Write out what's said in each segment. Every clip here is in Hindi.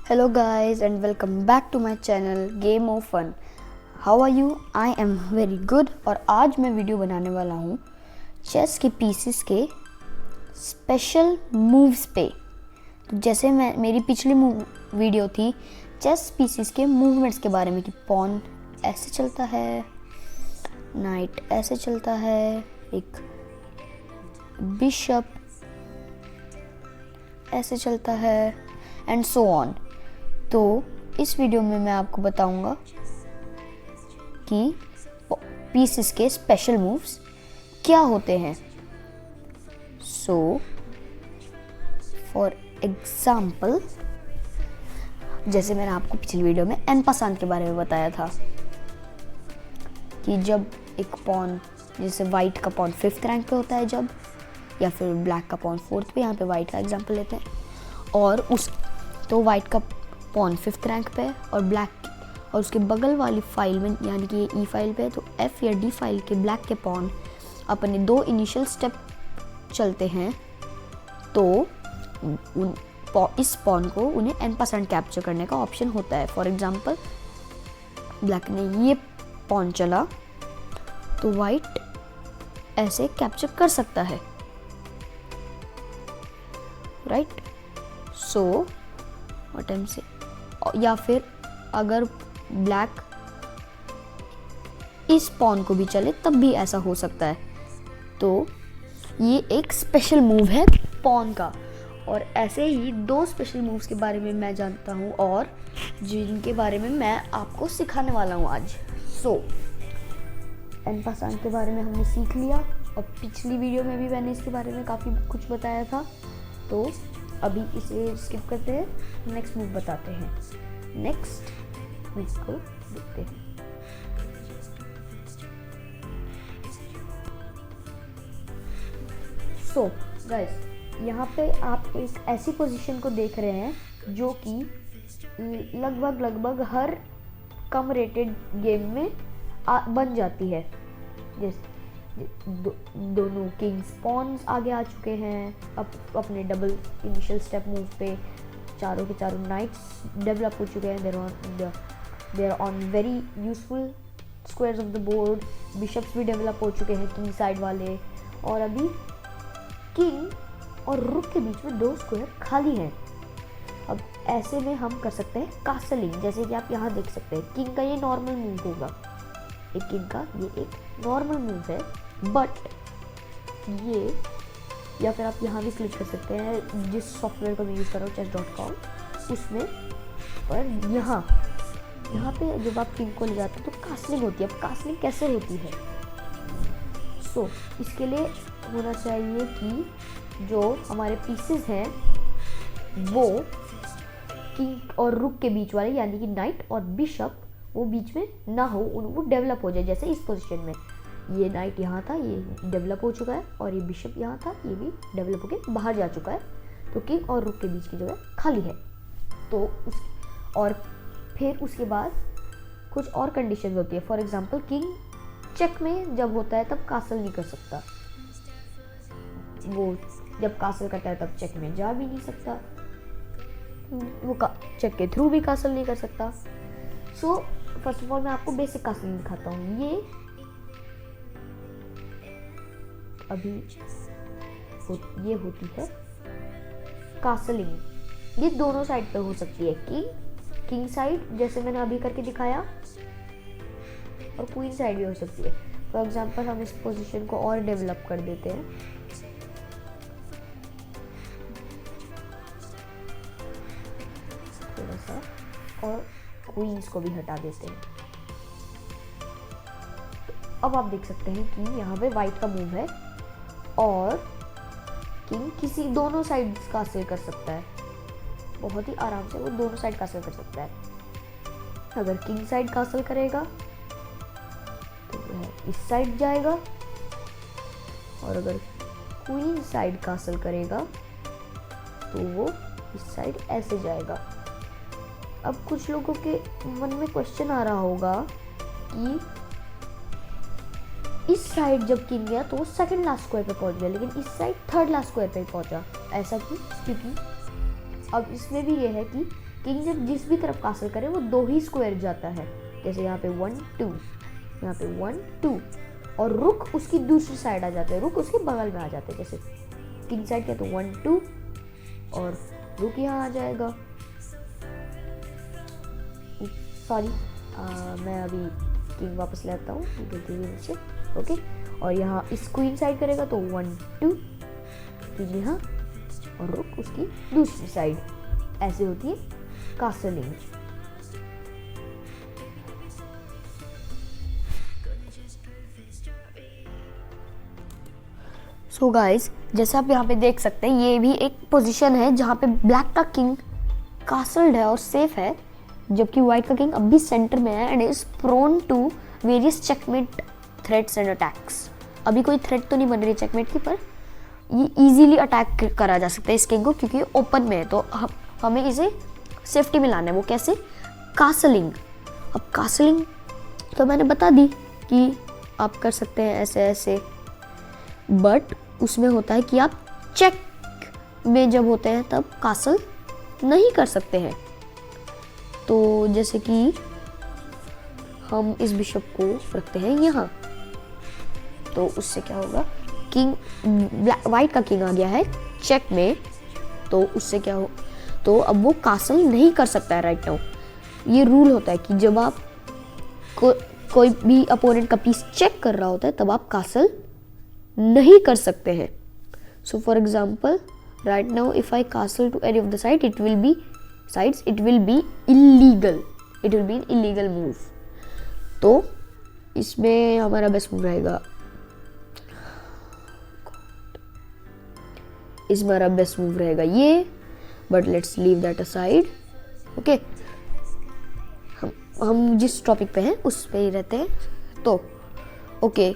Hello guys and welcome back to my channel Game of Fun. How are you? I am very good और आज मैं वीडियो बनाने वाला हूँ चेस के पीसेस के स्पेशल मूव्स पे। तो जैसे मेरी पिछली वीडियो थी चेस पीसेस के मूवमेंट्स के बारे में कि पॉन ऐसे चलता है, नाइट ऐसे चलता है, एक बिशप ऐसे चलता है एंड सो ऑन। तो इस वीडियो में मैं आपको बताऊंगा कि पीसेस के स्पेशल मूव्स क्या होते हैं। सो फॉर एग्जाम्पल, जैसे मैंने आपको पिछली वीडियो में एन पासांत के बारे में बताया था कि जब एक पॉन, जैसे वाइट का पॉन 5th रैंक पे होता है जब, या फिर ब्लैक का पॉन 4th पे, यहाँ पे वाइट का एग्जांपल लेते हैं, और उस तो वाइट का पॉन 5th रैंक पे और ब्लैक और उसके बगल वाली फाइल में यानी कि ई फाइल पे, तो एफ या डी फाइल के ब्लैक के पॉन अपने 2 इनिशियल स्टेप चलते हैं तो इस पॉन को उन्हें n% कैप्चर करने का ऑप्शन होता है। फॉर एग्जांपल, ब्लैक ने ये पॉन चला तो वाइट ऐसे कैप्चर कर सकता है, right. So what I am से, या फिर अगर ब्लैक इस पॉन को भी चले तब भी ऐसा हो सकता है। तो ये एक स्पेशल मूव है पॉन का, और ऐसे ही 2 स्पेशल मूव्स के बारे में मैं जानता हूँ और जिनके बारे में मैं आपको सिखाने वाला हूँ आज। सो एन पासांत के बारे में हमने सीख लिया और पिछली वीडियो में भी मैंने इसके बारे में काफ़ी कुछ बताया था। तो अभी इसे स्किप करते हैं, नेक्स्ट मूव बताते हैं। नेक्स्ट मूव को देखते हैं। सो गाइस, यहाँ पे आप एक ऐसी पोजीशन को देख रहे हैं जो कि लगभग हर कम रेटेड गेम में बन जाती है। जैसे दोनों किंग्स पॉन्स आगे आ चुके हैं अब अपने डबल इनिशियल स्टेप मूव पे, चारों के चारों नाइट्स डेवलप हो चुके हैं, they are on very useful squares of the board, bishops भी डेवलप हो चुके हैं किंग साइड वाले, और अभी किंग और रुक के बीच में 2 स्क्वायर खाली हैं। अब ऐसे में हम कर सकते हैं कासलिंग, जैसे कि आप यहाँ देख सकते हैं। किंग का ये नॉर्मल मूव होगा, एक किंग का ये एक नॉर्मल मूव है, बट ये, या फिर आप यहाँ भी क्लिक कर सकते हैं जिस सॉफ्टवेयर को मैं यूज़ कर रहा हूँ chess.com, उसमें, पर यहाँ पे जब आप किंग को ले जाते हैं तो कासलिंग होती है। अब कासलिंग कैसे होती है? सो इसके लिए होना चाहिए कि जो हमारे पीसेस हैं वो किंग और रुक के बीच वाले, यानी कि नाइट और बिशप, वो बीच में ना हो, वो डेवलप हो जाए। जैसे इस पोजीशन में ये नाइट यहाँ था, ये डेवलप हो चुका है, और ये बिशप यहाँ था, ये भी डेवलप होकर बाहर जा चुका है, तो किंग और रुक के बीच की जगह खाली है। तो और फिर उसके बाद कुछ और कंडीशन होती है। फॉर एग्जांपल, किंग चेक में जब होता है तब कासल नहीं कर सकता, वो जब कासल करता है तब चेक में जा भी नहीं सकता, वो चेक के थ्रू भी कासल नहीं कर सकता। सो फर्स्ट ऑफ ऑल मैं आपको बेसिक कासलिंग दिखाता हूँ। ये अभी ये होती है कासलिंग। ये दोनों साइड पे हो सकती है, किंग साइड जैसे मैंने अभी करके दिखाया, और क्वीन साइड भी हो सकती है। फॉर एग्जांपल, हम इस पोजीशन को और डेवलप कर देते हैं। थोड़ा सा, और क्वींस को भी हटा देते हैं। तो अब आप देख सकते हैं कि यहाँ पे वाइट का मूव है और किंग किसी दोनों साइड कासल कर सकता है, बहुत ही आराम से वो दोनों साइड कासल कर सकता है। अगर किंग साइड कासल करेगा तो वह इस साइड जाएगा, और अगर क्वीन साइड कासल करेगा तो वो इस साइड ऐसे जाएगा। अब कुछ लोगों के मन में क्वेश्चन आ रहा होगा कि इस साइड जब किंग गया तो वो 2nd लास्ट स्क्वायर पे पहुंच गया, लेकिन इस साइड 3rd लास्ट स्क्वायर पे पहुंचा। ऐसा क्यों? क्योंकि अब इसमें भी ये है कि किंग जब जिस भी तरफ कासल करे वो 2 ही स्क्वायर जाता है। जैसे यहाँ पे 1 2, यहाँ पे 1 2, और रुक उसकी दूसरी साइड आ जाते हैं, रुक उसके बगल में आ जाते हैं। जैसे किंग साइड क्या तो 1 2 और रुक यहाँ आ जाएगा। सॉरी, मैं अभी किंग वापस ले आता हूँ नीचे। ओके, और यहाँ इस क्वीन साइड करेगा तो 1 2, किंग यहाँ और रुक उसकी दूसरी साइड। ऐसे होती है कासलिंग। सो गाइस, जैसे आप यहाँ पे देख सकते हैं, ये भी एक पोजीशन है जहाँ पे ब्लैक का किंग कासल्ड है और सेफ है, जबकि व्हाइट का किंग अब भी सेंटर में है and is prone to various checkmate threats and attacks. अभी कोई थ्रेट तो नहीं बन रही चेकमेट की, पर ये इजीली अटैक करा जा सकता है इस किंग को, क्योंकि ओपन में है। तो हमें इसे सेफ्टी में लाना है। वो कैसे? कासलिंग। अब कासलिंग तो मैंने बता दी कि आप कर सकते हैं ऐसे ऐसे, बट उसमें होता है कि आप चेक में जब होते हैं तब कासल नहीं कर सकते हैं। तो जैसे कि हम इस बिशप को रखते हैं यहाँ, तो उससे क्या होगा, किंग वाइट का किंग आ गया है चेक में, तो उससे क्या हो, तो अब वो कासल नहीं कर सकता है राइट नाउ। ये रूल होता है कि जब आप कोई भी अपोनेंट का पीस चेक कर रहा होता है तब आप कासल नहीं कर सकते हैं। So for example right now if I castle to any of the side it will be illegal, it will be an illegal move. तो इसमें हमारा बेस्ट मूव रहेगा, इसमें हमारा बेस्ट मूव रहेगा ये, but let's leave that aside. Okay, हम जिस टॉपिक पे हैं उस पे ही रहते हैं। तो ओके,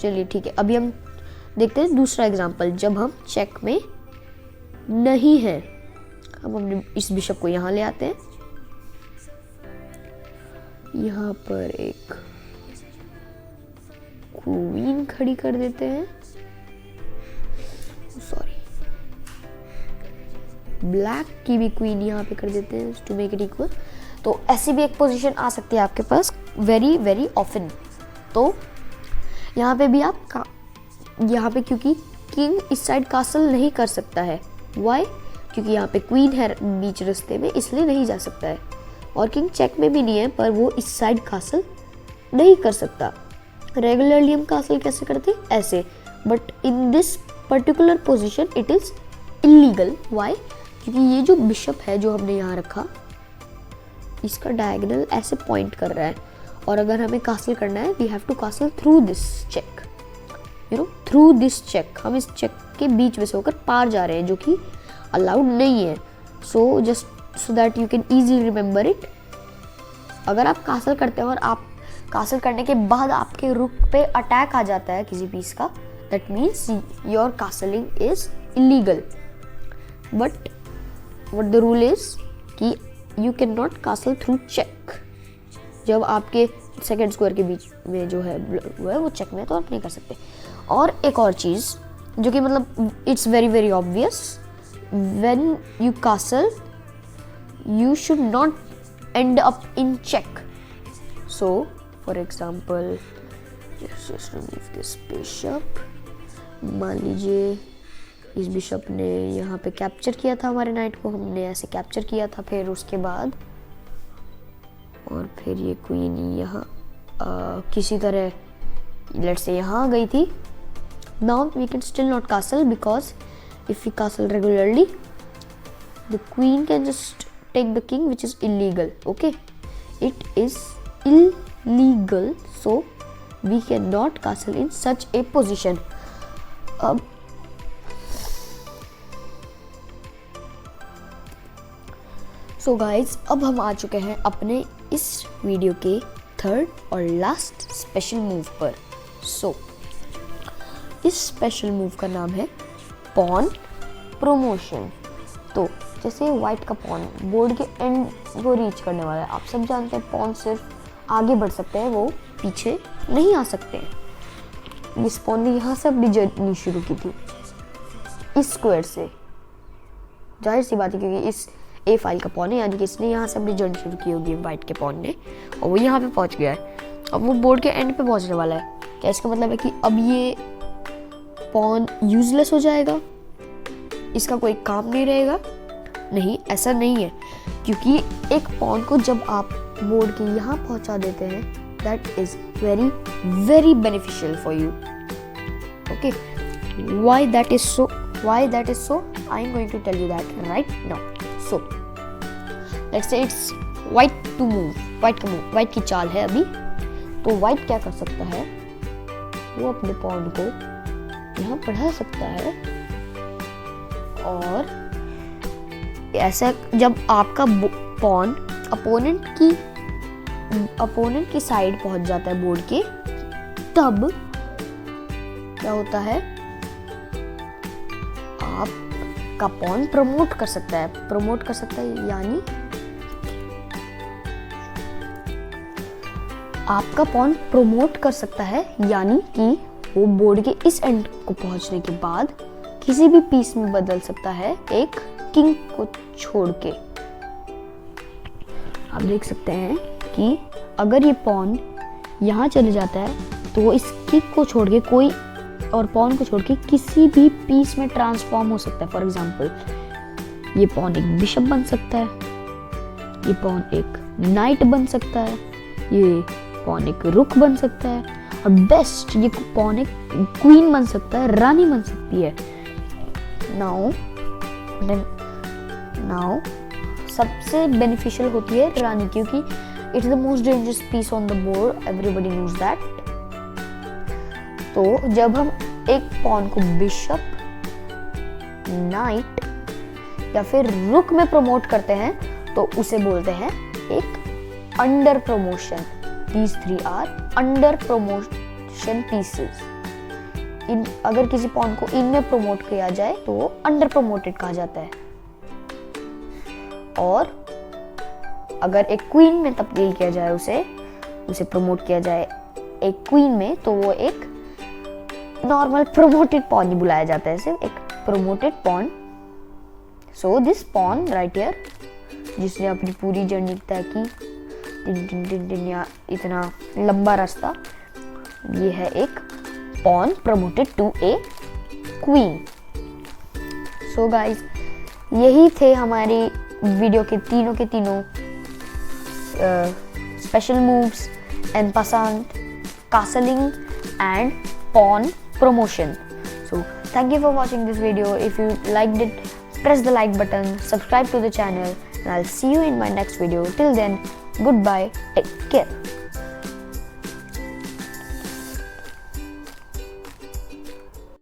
चलिए ठीक है। अभी हम देखते हैं दूसरा एग्जांपल, जब हम चेक में नहीं हैं। हम अपने इस बिशप को यहाँ ले आते हैं, यहाँ पर एक क्वीन खड़ी कर देते हैं, सॉरी ब्लैक की भी क्वीन यहाँ पे कर देते हैं टू मेक इट इक्वल। तो ऐसी भी एक पोजीशन आ सकती है आपके पास वेरी वेरी ऑफन। तो यहाँ पे भी आप यहाँ पे क्योंकि किंग इस साइड कासल नहीं कर सकता है, वाई? क्योंकि यहाँ पे क्वीन है बीच रास्ते में, इसलिए नहीं जा सकता है, और किंग चेक में भी नहीं है, पर वो इस साइड कासल नहीं कर सकता। रेगुलरली हम कासल कैसे करते? ऐसे, but in this particular position it is illegal. Why? क्योंकि ये जो बिशप है जो हमने यहाँ रखा, इसका डायगोनल ऐसे पॉइंट कर रहा है, और अगर हमें कासल करना है we have to castle through this check, you know, through this check. हम इस चेक के बीच में से होकर पार जा रहे हैं, जो कि अलाउड नहीं है। So just so that you can easily remember it, अगर आप कासल करते हैं और आप कासल करने के बाद आपके रुक पे अटैक आ जाता है किसी पीस का, that means your castling is illegal. But what the rule is कि you can not castle through check. जब आपके सेकेंड स्क्वायर के बीच में जो है वो चेक में, तो आप नहीं कर सकते। और एक और चीज़ जो कि मतलब it's very very obvious, when you castle you should not end up in check. So for example, just remove this bishop. मान लीजिए इस बिशप ने यहाँ पे कैप्चर किया था हमारे नाइट को, हमने ऐसे कैप्चर किया था, फिर उसके बाद और फिर ये क्वीन यहाँ किसी तरह लेट्स से यहाँ आ गई थी। Now we can still not castle, because if we castle regularly the queen can just take the king, which is illegal. Okay, it is illegal, so we cannot castle in such a position. So guys, अब हम आ चुके हैं अपने इस वीडियो के थर्ड और लास्ट स्पेशल मूव पर। So इस स्पेशल मूव का नाम है पॉन प्रमोशन। तो जैसे व्हाइट का पॉन बोर्ड के एंड को रीच करने वाला है, आप सब जानते हैं पॉन सिर्फ आगे बढ़ सकते हैं, वो पीछे नहीं आ सकते हैं। इस पॉन ने यहाँ से अपनी जर्नी शुरू की थी इस स्क्वायर से, जाहिर सी बात है, क्योंकि ए फाइल का पॉन है, यानी कि इसने यहाँ से अपनी जर्नी शुरू की होगी वाइट के पॉन ने, और वो यहाँ पे पहुँच गया है। अब वो बोर्ड के एंड पे पहुँचने वाला है। क्या इसका मतलब है कि अब ये पॉन यूजलेस हो जाएगा, इसका कोई काम नहीं रहेगा? नहीं, ऐसा नहीं है, क्योंकि एक पॉन को जब आप बोर्ड के यहाँ पहुँचा देते हैं, that is very very beneficial for you. Okay, why that is so, I am going to tell you that right now. So let's say it's white to move, white की चाल है अभी, तो white क्या कर सकता है, वो अपने पॉन को यहाँ बढ़ा सकता है, और ऐसा जब आपका पॉन अपोनेंट की साइड पहुंच जाता है बोर्ड के, तब क्या होता है, आपका पॉन प्रमोट कर सकता है, यानी आपका पॉन प्रमोट कर सकता है, यानी कि वो बोर्ड के इस एंड को पहुंचने के बाद किसी भी पीस में बदल सकता है, एक किंग को छोड़ के। आप देख सकते हैं कि अगर ये पॉन यहाँ चले जाता है, तो वो इस किंग को छोड़ के कोई और पॉन को छोड़ के किसी भी पीस में ट्रांसफॉर्म हो सकता है। फॉर एग्जाम्पल, ये पॉन एक बिशप बन सकता है, ये पॉन एक नाइट बन सकता है, ये पॉन एक रुक बन सकता है, और बेस्ट ये पॉन एक क्वीन बन सकता है, रानी बन सकती है। नाउ सबसे बेनिफिशियल होती है रानी, क्योंकि it's the most dangerous piece on the board, everybody knows that. तो जब हम एक पॉन को बिशप, नाइट या फिर रुक में प्रमोट करते हैं, तो उसे बोलते हैं एक under promotion. These three are under promotion pieces. अगर किसी पॉन को इनमें प्रमोट किया जाए तो वो अंडर प्रमोटेड कहा जाता है, और अगर एक क्वीन में तब्दील किया जाए, उसे प्रमोट किया जाए एक क्वीन में, तो वो एक नॉर्मल प्रमोटेड पॉन ही बुलाया जाता है, सिर्फ एक promoted pawn. So this pawn right here, जिसने अपनी पूरी जर्नी तय की, या इतना लंबा रास्ता, ये है एक pawn promoted to a queen. So guys, यही थे हमारी वीडियो के तीनों special moves, en passant, castling and pawn promotion. So thank you for watching this video. If you liked it, press the like button, subscribe to the channel, and I'll see you in my next video. Till then, goodbye, take care.